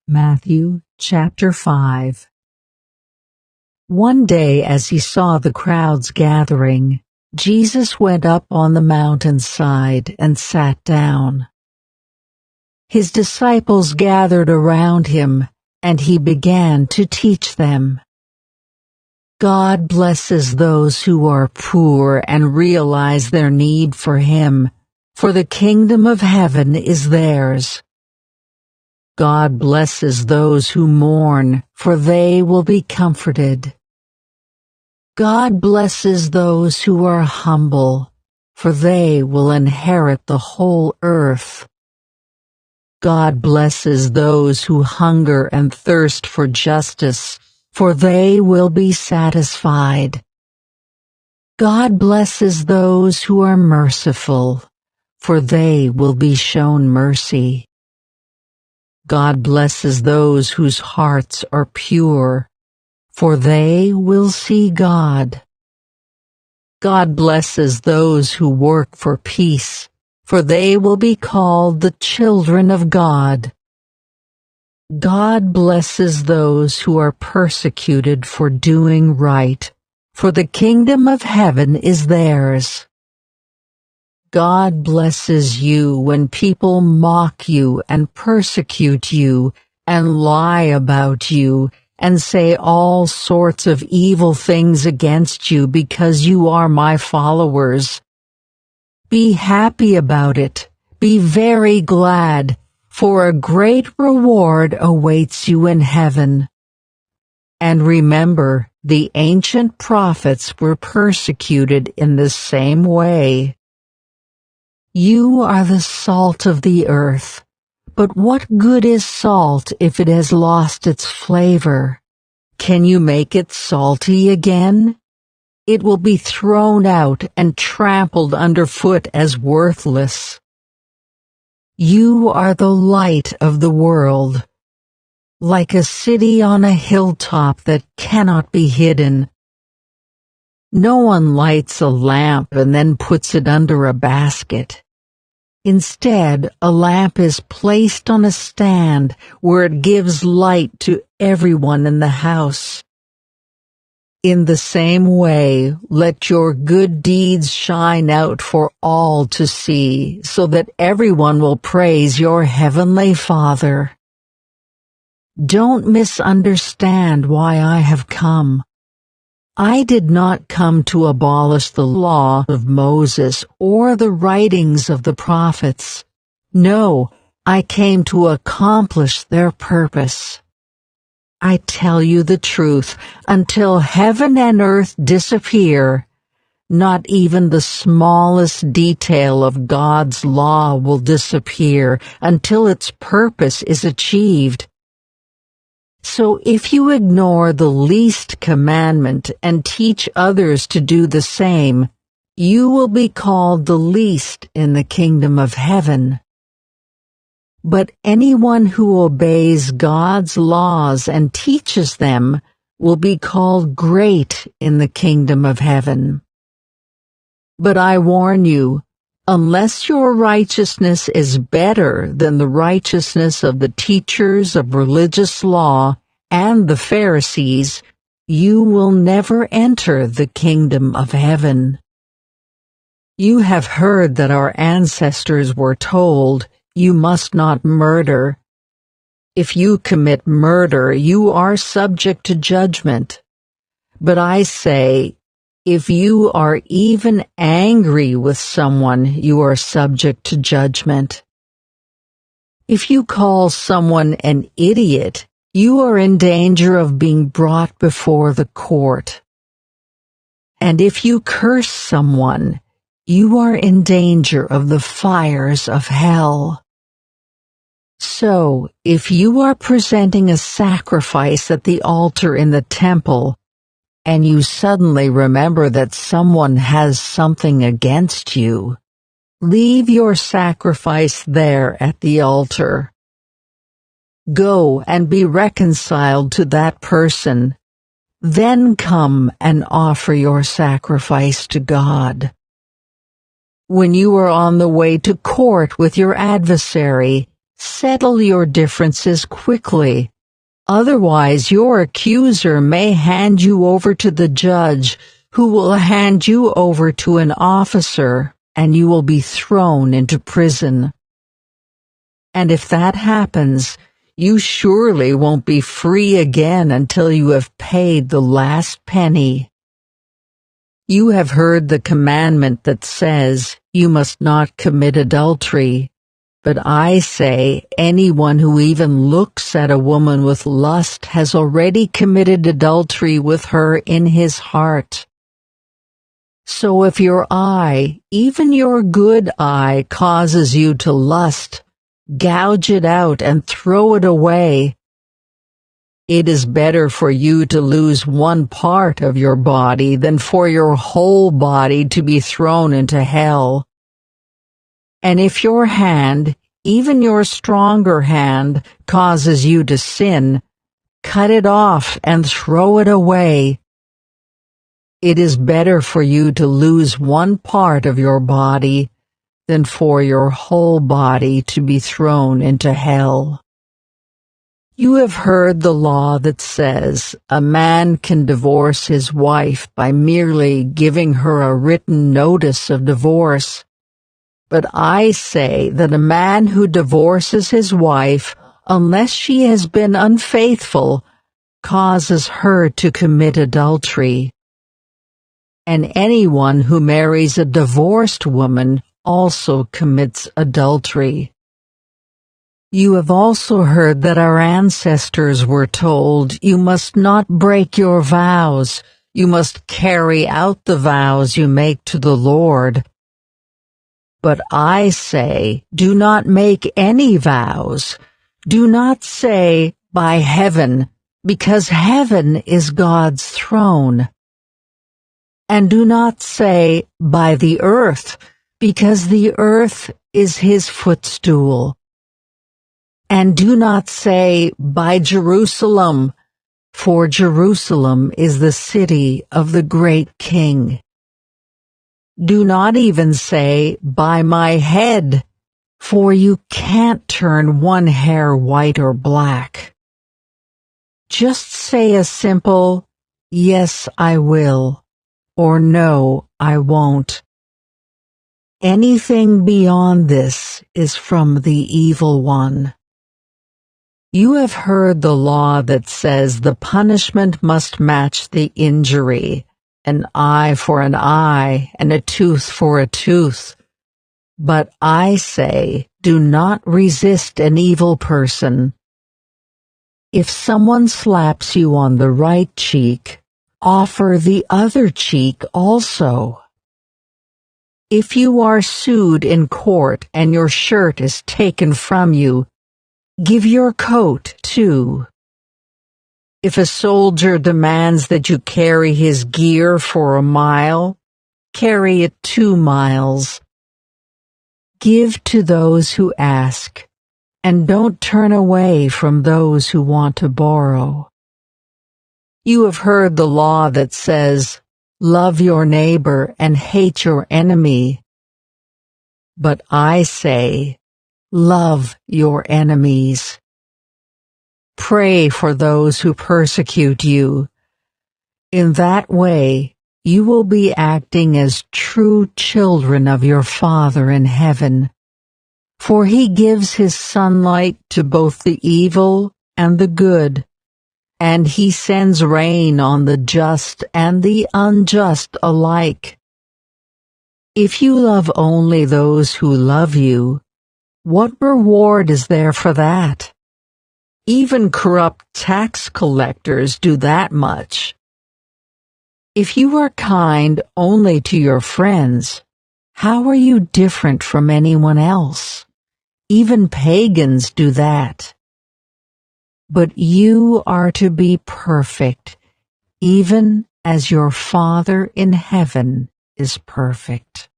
Matthew chapter 5. One day as he saw the crowds gathering, Jesus went up on the mountainside and sat down. His disciples gathered around him, and he began to teach them. God blesses those who are poor and realize their need for Him, for the kingdom of heaven is theirs. God blesses those who mourn, for they will be comforted. God blesses those who are humble, for they will inherit the whole earth. God blesses those who hunger and thirst for justice, for they will be satisfied. God blesses those who are merciful, for they will be shown mercy. God blesses those whose hearts are pure, for they will see God. God blesses those who work for peace, for they will be called the children of God. God blesses those who are persecuted for doing right, for the kingdom of heaven is theirs. God blesses you when people mock you and persecute you and lie about you and say all sorts of evil things against you because you are my followers. Be happy about it. Be very glad, for a great reward awaits you in heaven. And remember, the ancient prophets were persecuted in the same way. You are the salt of the earth, but what good is salt if it has lost its flavor? Can you make it salty again? It will be thrown out and trampled underfoot as worthless. You are the light of the world, like a city on a hilltop that cannot be hidden. No one lights a lamp and then puts it under a basket. Instead, a lamp is placed on a stand where it gives light to everyone in the house. In the same way, let your good deeds shine out for all to see, so that everyone will praise your heavenly Father. Don't misunderstand why I have come. I did not come to abolish the law of Moses or the writings of the prophets. No, I came to accomplish their purpose. I tell you the truth, until heaven and earth disappear, not even the smallest detail of God's law will disappear until its purpose is achieved. So if you ignore the least commandment and teach others to do the same, you will be called the least in the kingdom of heaven. But anyone who obeys God's laws and teaches them will be called great in the kingdom of heaven. But I warn you, unless your righteousness is better than the righteousness of the teachers of religious law and the Pharisees, you will never enter the kingdom of heaven. You have heard that our ancestors were told, "You must not murder." If you commit murder, you are subject to judgment. But I say, if you are even angry with someone, you are subject to judgment. If you call someone an idiot, you are in danger of being brought before the court. And if you curse someone, you are in danger of the fires of hell. So, if you are presenting a sacrifice at the altar in the temple, and you suddenly remember that someone has something against you, leave your sacrifice there at the altar. Go and be reconciled to that person, then come and offer your sacrifice to God. When you are on the way to court with your adversary, Settle your differences quickly. Otherwise, your accuser may hand you over to the judge, who will hand you over to an officer, and you will be thrown into prison. And if that happens, you surely won't be free again until you have paid the last penny. You have heard the commandment that says, "You must not commit adultery." But I say, anyone who even looks at a woman with lust has already committed adultery with her in his heart. So if your eye, even your good eye, causes you to lust, gouge it out and throw it away. It is better for you to lose one part of your body than for your whole body to be thrown into hell. And if your hand, even your stronger hand, causes you to sin, cut it off and throw it away. It is better for you to lose one part of your body than for your whole body to be thrown into hell. You have heard the law that says a man can divorce his wife by merely giving her a written notice of divorce. But I say that a man who divorces his wife, unless she has been unfaithful, causes her to commit adultery. And anyone who marries a divorced woman also commits adultery. You have also heard that our ancestors were told, "You must not break your vows. You must carry out the vows you make to the Lord." But I say, do not make any vows. Do not say, "By heaven," because heaven is God's throne. And do not say, "By the earth," because the earth is his footstool. And do not say, "By Jerusalem," for Jerusalem is the city of the great King. Do not even say, "By my head," for you can't turn one hair white or black. Just say a simple, "Yes, I will," or "No, I won't." Anything beyond this is from the evil one. You have heard the law that says the punishment must match the injury, an eye for an eye and a tooth for a tooth. But I say, do not resist an evil person. If someone slaps you on the right cheek, offer the other cheek also. If you are sued in court and your shirt is taken from you, give your coat too. If a soldier demands that you carry his gear for a mile, carry it 2 miles. Give to those who ask, and don't turn away from those who want to borrow. You have heard the law that says, "Love your neighbor and hate your enemy." But I say, love your enemies. Pray for those who persecute you. In that way, you will be acting as true children of your Father in heaven. For he gives his sunlight to both the evil and the good, and he sends rain on the just and the unjust alike. If you love only those who love you, what reward is there for that? Even corrupt tax collectors do that much. If you are kind only to your friends, how are you different from anyone else? Even pagans do that. But you are to be perfect, even as your Father in heaven is perfect.